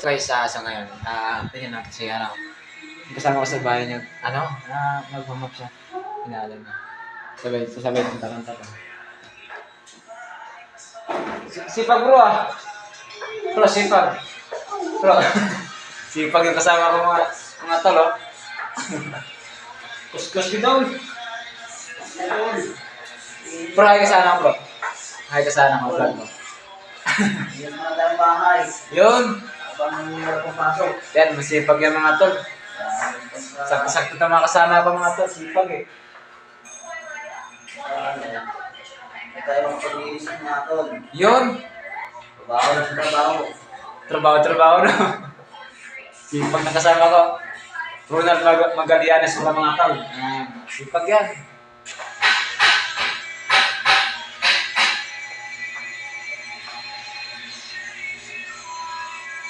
Try sa ngayon. Tingnan natin siya. Kasama ko sa bahay niya. Nag-humap siya. Pinaalam niya. Sasabay ng taranta ko. Sipag bro Bro, sipag. Bro. Sipag yung kasama ko mga tolo. Kuskus din daw. Bro, hay ka sana bro. Hay ka sana mga vlog mo. Yung mga dalang bahay. Yun. Habang pumapasok. Yan, masipag yung mga tol. Sakto-sakto na mga kasama ko mga tol. Sipag eh. Hindi tayo makapag-iis ng mga tol. Yun. Trabaho na sa trabaho. Trabaho na. Sipag na kasama ko. Ronald Magalianes mga tol. Sipag yan.